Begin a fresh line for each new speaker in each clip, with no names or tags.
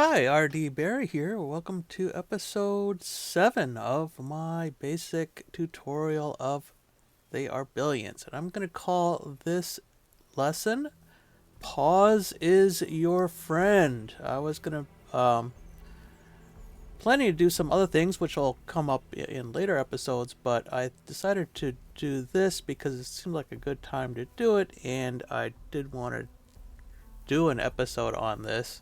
Hi, RD Barry here. Welcome to episode 7 of my basic tutorial of They Are Billions. And I'm going to call this lesson Pause is Your Friend. I was going to planning to do some other things which will come up in later episodes, but I decided to do this because it seemed like a good time to do it, and I did want to do an episode on this.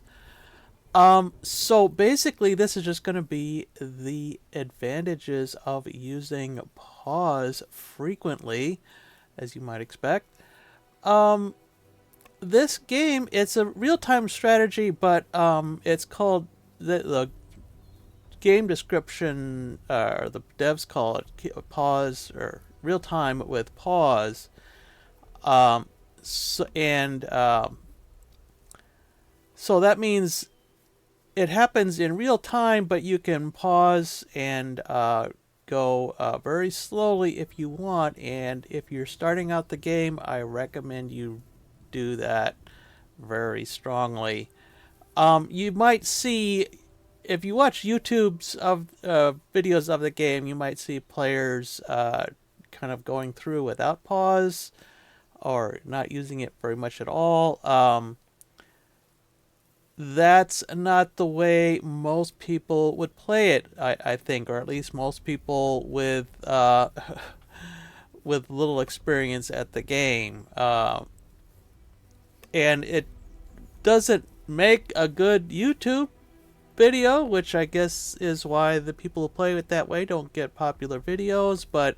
So basically this is just going to be the advantages of using pause frequently, as you might expect. Um, this game, it's a real-time strategy, but it's called, the game description, the devs call it pause, or real-time with pause. Um, so, and so that means it happens in real time, but you can pause and go very slowly if you want. And if you're starting out the game, I recommend you do that very strongly. You might see, if you watch YouTube's of videos of the game, you might see players kind of going through without pause or not using it very much at all. That's not the way most people would play it, I think, or at least most people with with little experience at the game. And it doesn't make a good YouTube video, which I guess is why the people who play it that way don't get popular videos, but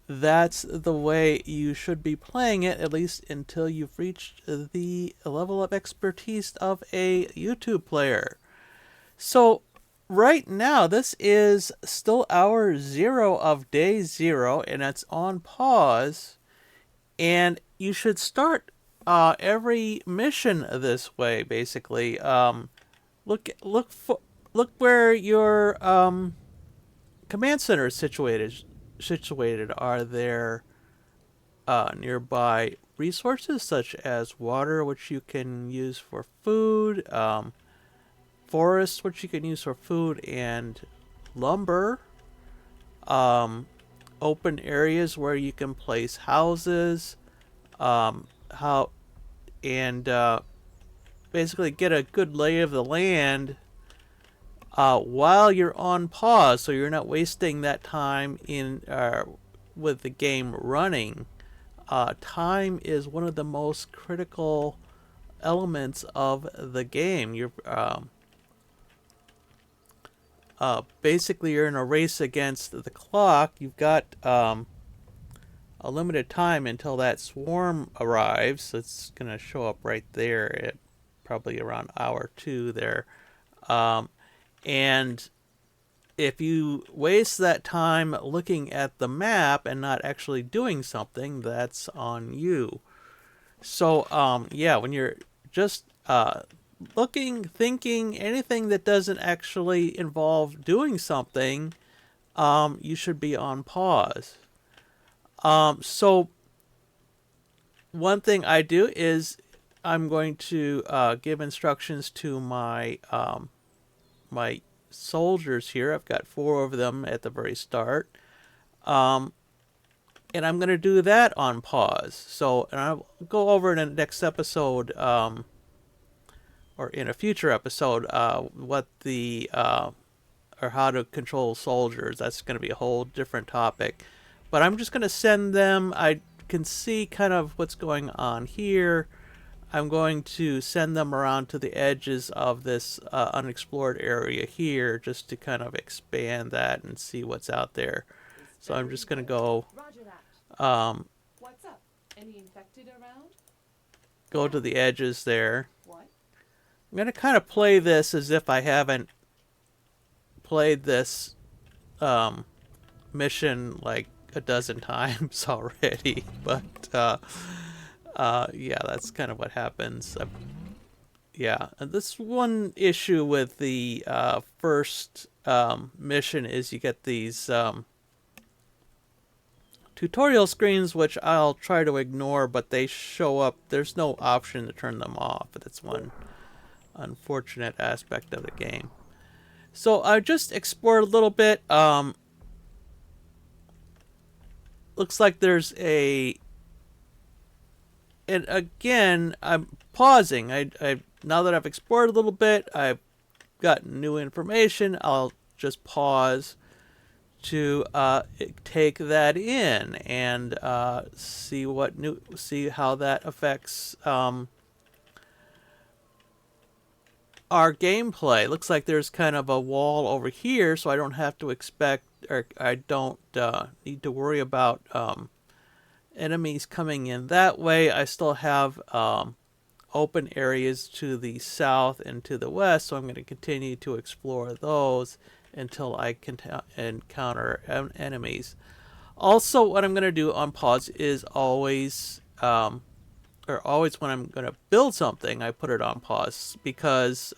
that's the way you should be playing it, at least until you've reached the level of expertise of a YouTube player. So, right now, this is still hour 0 of day 0, and it's on pause. And you should start every mission this way, basically. Look where your command center is situated. Are there nearby resources such as water, which you can use for food, forests, which you can use for food and lumber, um, open areas where you can place houses, how and basically get a good lay of the land while you're on pause, so you're not wasting that time in with the game running. Time is one of the most critical elements of the game. Basically you're in a race against the clock. You've got a limited time until that swarm arrives. It's gonna show up right there at probably around hour 2 there. And if you waste that time looking at the map and not actually doing something, that's on you. So, yeah, when you're just looking, thinking, anything that doesn't actually involve doing something, you should be on pause. So, one thing I do is I'm going to give instructions to my soldiers here. I've got 4 of them at the very start. Um, and I'm going to do that on pause. So, and I'll go over in the next episode, or in a future episode, what the, or how to control soldiers. That's going to be a whole different topic. But I'm just going to send them. I can see kind of what's going on here. I'm going to send them around to the edges of this unexplored area here, just to kind of expand that and see what's out there. So I'm just going to go
What's up? Any infected around?
go to the edges there. What? I'm going to kind of play this as if I haven't played this mission like a dozen times already, but yeah, that's kind of what happens. Yeah, and this one issue with the first mission is you get these tutorial screens, which I'll try to ignore, but they show up. There's no option to turn them off. That's one unfortunate aspect of the game. So I just explored a little bit. Looks like there's a, and again, I'm pausing. I now that I've explored a little bit, I've got new information. I'll just pause to take that in and see how that affects our gameplay. Looks like there's kind of a wall over here, so I don't have to expect, or I don't need to worry about enemies coming in that way. I still have open areas to the south and to the west, so I'm going to continue to explore those until I can encounter enemies. Also, what I'm going to do on pause is always when I'm going to build something, I put it on pause, because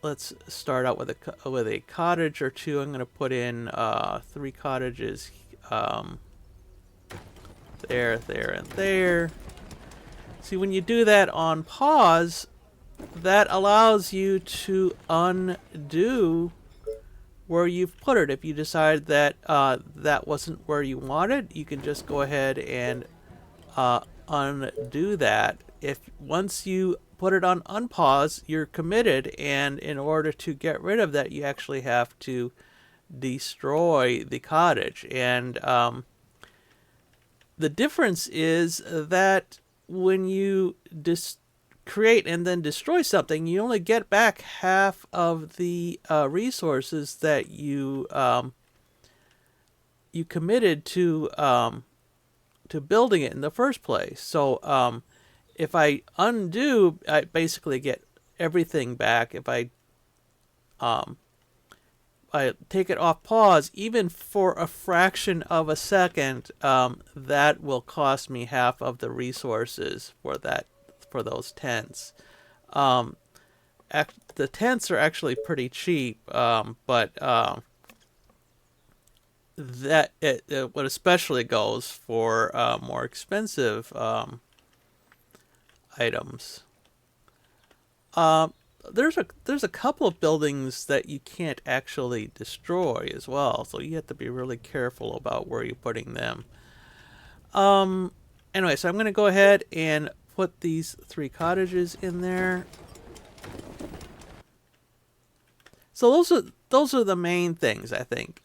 let's start out with a cottage or two. I'm going to put in 3 cottages there, and there. See, when you do that on pause, that allows you to undo where you've put it. If you decide that that wasn't where you wanted, you can just go ahead and undo that. If once you put it on unpause, you're committed, and in order to get rid of that, you actually have to destroy the cottage. And the difference is that when you create and then destroy something, you only get back half of the resources that you committed to building it in the first place. So if I undo, I basically get everything back. If I take it off pause, even for a fraction of a second, that will cost me half of the resources for those tents. The tents are actually pretty cheap, but what especially goes for more expensive items. There's a couple of buildings that you can't actually destroy as well, so you have to be really careful about where you're putting them. Anyway, so I'm going to go ahead and put these 3 cottages in there. So those are the main things, I think.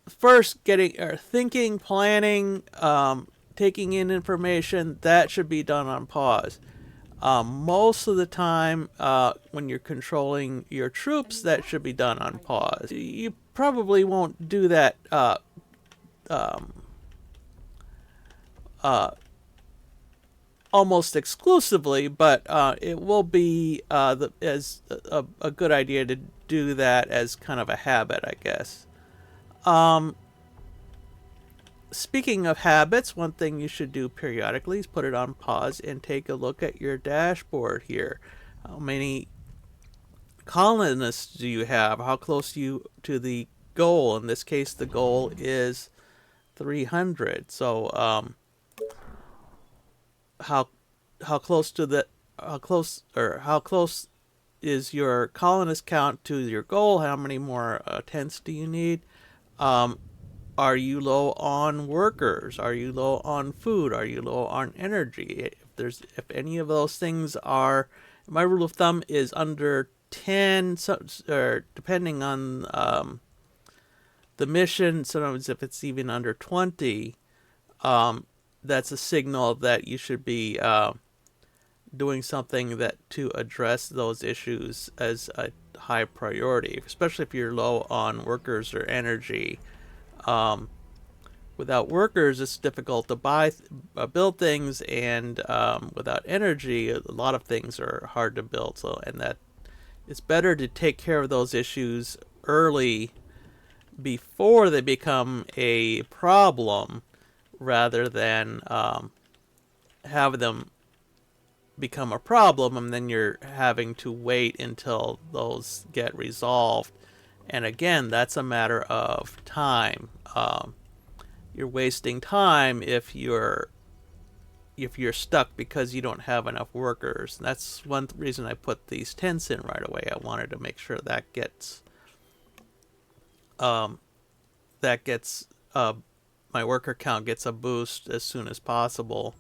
First, thinking, planning, taking in information, that should be done on pause. Most of the time, when you're controlling your troops, that should be done on pause. You probably won't do that almost exclusively, but it will be a good idea to do that as kind of a habit, I guess. Speaking of habits, one thing you should do periodically is put it on pause and take a look at your dashboard here. How many colonists do you have? How close are you to the goal? In this case, the goal is 300. So how close is your colonist count to your goal? How many more tents do you need? Are you low on workers? Are you low on food? Are you low on energy? If any of those things are, my rule of thumb is under 10, or depending on the mission, sometimes if it's even under 20, that's a signal that you should be doing something to address those issues as a high priority, especially if you're low on workers or energy. Without workers, it's difficult to build things, and without energy, a lot of things are hard to build. So, and that it's better to take care of those issues early before they become a problem, rather than have them become a problem and then you're having to wait until those get resolved. And again, that's a matter of time. you're wasting time if you're stuck because you don't have enough workers. And that's one reason I put these tents in right away. I wanted to make sure that gets um, that gets my worker count gets a boost as soon as possible.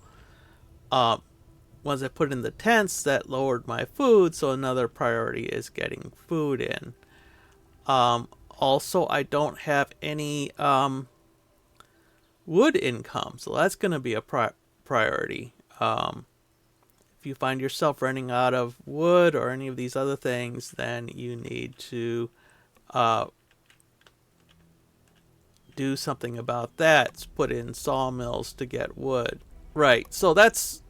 Um, Once I put in the tents, that lowered my food, so another priority is getting food in. Also, I don't have any wood income, so that's going to be a priority. If you find yourself running out of wood or any of these other things, then you need to uh, do something about that. Put in sawmills to get wood. Right, so that's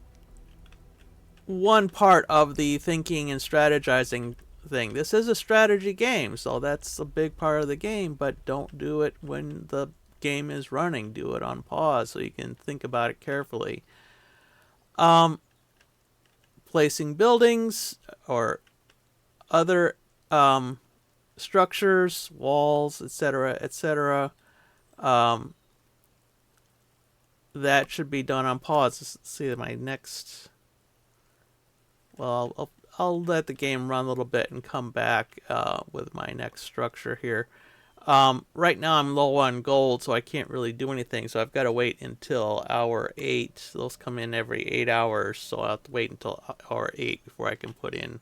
one part of the thinking and strategizing thing. This is a strategy game, so that's a big part of the game, but don't do it when the game is running. Do it on pause so you can think about it carefully. Placing buildings or other structures, walls, etc., etc. That should be done on pause. Let's see my next. Well, I'll let the game run a little bit and come back with my next structure here. Right now I'm low on gold, so I can't really do anything. So I've got to wait until hour 8. Those come in every 8 hours, so I'll have to wait until hour 8 before I can put in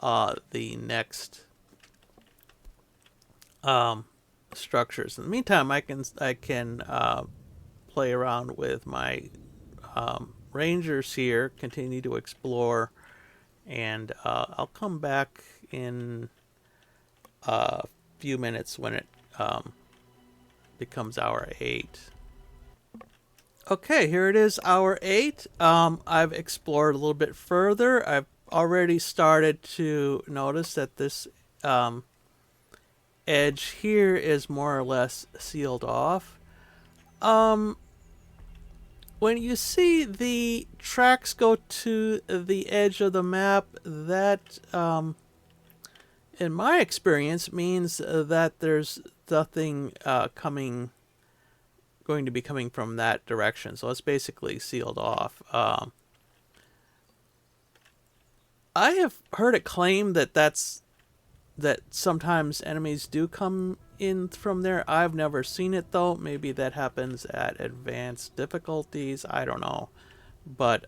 the next structures. In the meantime, I can play around with my rangers here, continue to explore, and I'll come back in a few minutes when it becomes hour 8. Okay, here it is, hour 8. I've explored a little bit further. I've already started to notice that this edge here is more or less sealed off. When you see the tracks go to the edge of the map, that in my experience means that there's nothing going to be coming from that direction, so it's basically sealed off. I have heard it claimed that sometimes enemies do come in from there. I've never seen it though. Maybe that happens at advanced difficulties. I don't know. But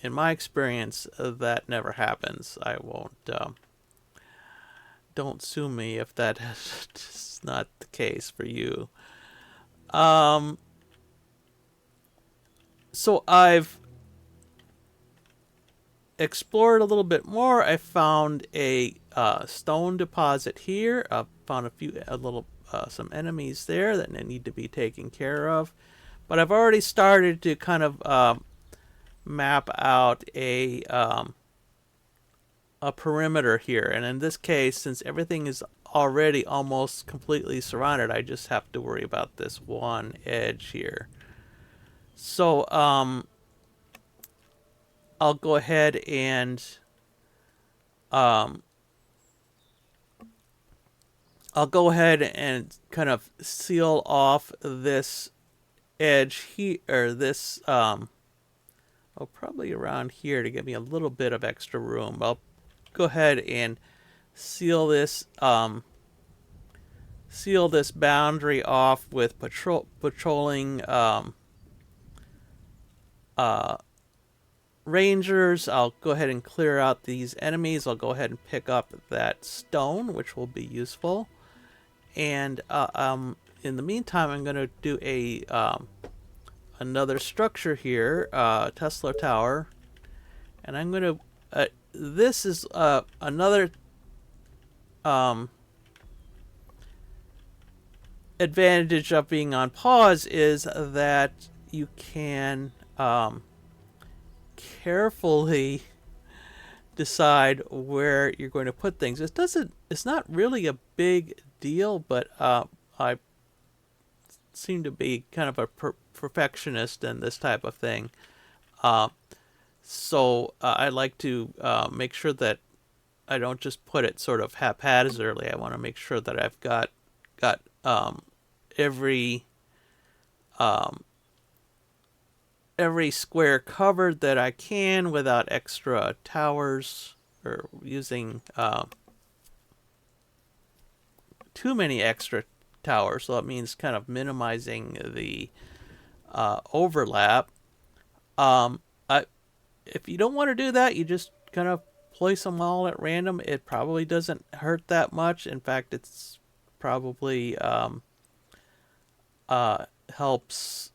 in my experience, that never happens. I won't. Don't sue me if that is not the case for you. So I've explored a little bit more. I found a stone deposit here. I found some enemies there that need to be taken care of. But I've already started to kind of map out a perimeter here. And in this case, since everything is already almost completely surrounded, I just have to worry about this one edge here. So I'll go ahead and kind of seal off this edge here, or this probably around here to give me a little bit of extra room. I'll go ahead and seal this boundary off with patrolling rangers. I'll go ahead and clear out these enemies. I'll go ahead and pick up that stone, which will be useful. And in the meantime, I'm going to do another structure here, Tesla Tower. And I'm going to... this is another advantage of being on pause, is that you can carefully decide where you're going to put things. It's not really a big deal, but I seem to be kind of a perfectionist in this type of thing. So I like to make sure that I don't just put it sort of haphazardly. I want to make sure that I've got every um, every square covered that I can without extra towers or using too many extra towers. So that means kind of minimizing the overlap. Um, I, if you don't want to do that, you just kind of place them all at random. It probably doesn't hurt that much. In fact, it's probably helps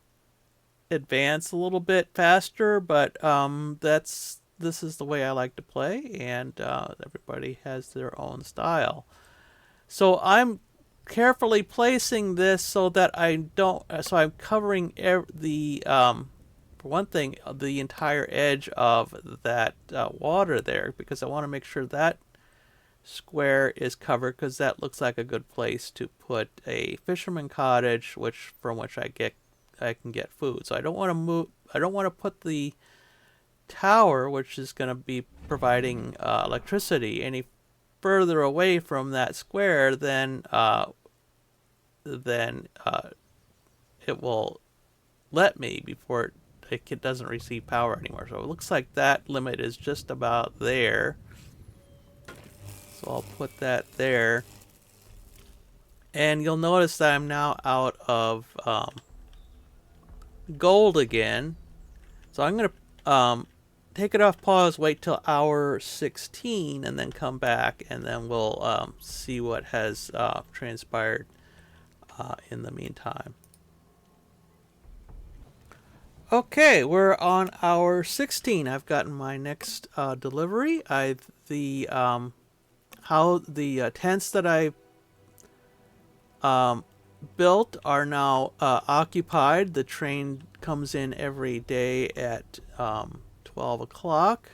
advance a little bit faster. But this is the way I like to play, and everybody has their own style. So I'm carefully placing this so that I don't. So I'm covering the for one thing, the entire edge of that water there, because I want to make sure that square is covered, because that looks like a good place to put a fisherman cottage, from which I can get food. So I don't want to move. I don't want to put the tower, which is going to be providing electricity, any further away from that square, then it will let me before it doesn't receive power anymore. So it looks like that limit is just about there. So I'll put that there. And you'll notice that I'm now out of gold again. So I'm going to take it off pause, wait till hour 16, and then come back, and then we'll see what has transpired in the meantime. Okay, we're on hour 16. I've gotten my next delivery. The tents that I built are now occupied. The train comes in every day at 12 o'clock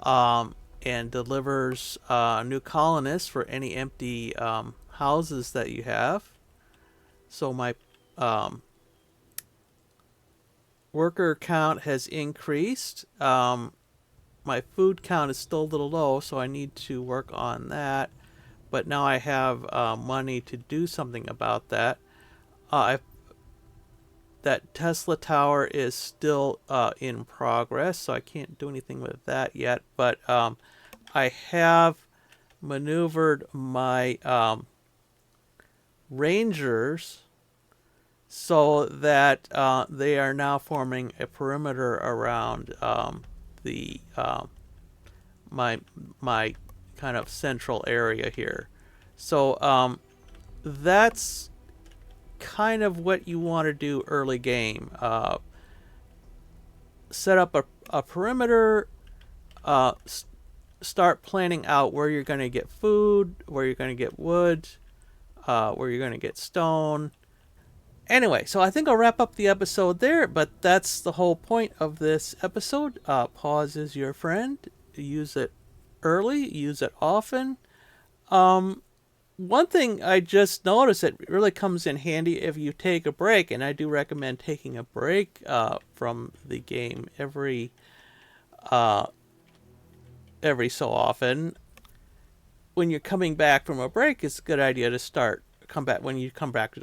and delivers new colonists for any empty houses that you have. So my worker count has increased. My food count is still a little low, so I need to work on that. But now I have money to do something about that. That Tesla tower is still in progress, so I can't do anything with that yet. But I have maneuvered my rangers so that they are now forming a perimeter around the my kind of central area here. So that's kind of what you want to do early game. Set up a perimeter. Start planning out where you're going to get food, where you're going to get wood, where you're going to get stone. Anyway, so I think I'll wrap up the episode there, but that's the whole point of this episode. Pause is your friend. Use it early, use it often. One thing I just noticed, it really comes in handy if you take a break, and I do recommend taking a break from the game every so often. When you're coming back from a break, it's a good idea to when you come back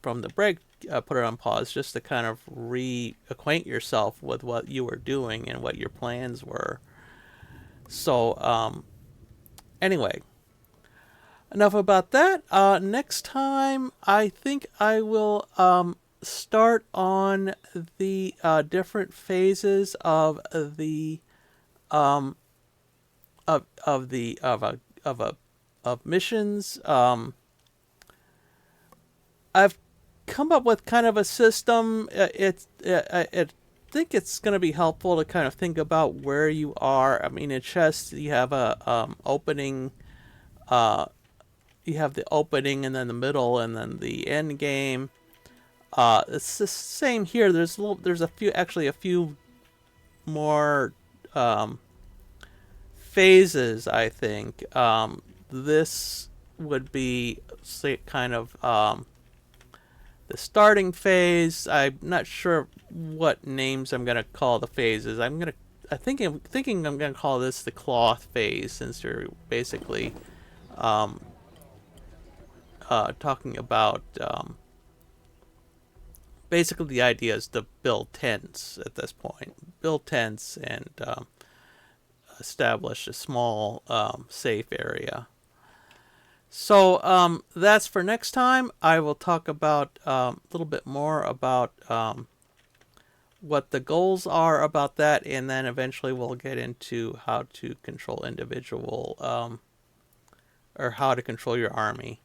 from the break, put it on pause just to kind of reacquaint yourself with what you were doing and what your plans were. So, anyway, enough about that. Next time, I think I will start on the different phases of the of missions. I've come up with kind of a system. I think it's going to be helpful to kind of think about where you are. I mean, in chess, you have a opening. You have the opening, and then the middle, and then the end game. It's the same here. There's a few more phases. I think this would be kind of the starting phase. I'm not sure what names I'm gonna call the phases. I'm thinking I'm gonna call this the cloth phase, since you're basically talking about basically the idea is to build tents at this point. Build tents and establish a small safe area. So that's for next time. I will talk about a little bit more about what the goals are about that, and then eventually we'll get into how to control individual or how to control your army.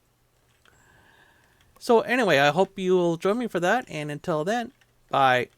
So anyway, I hope you will join me for that, and until then, bye.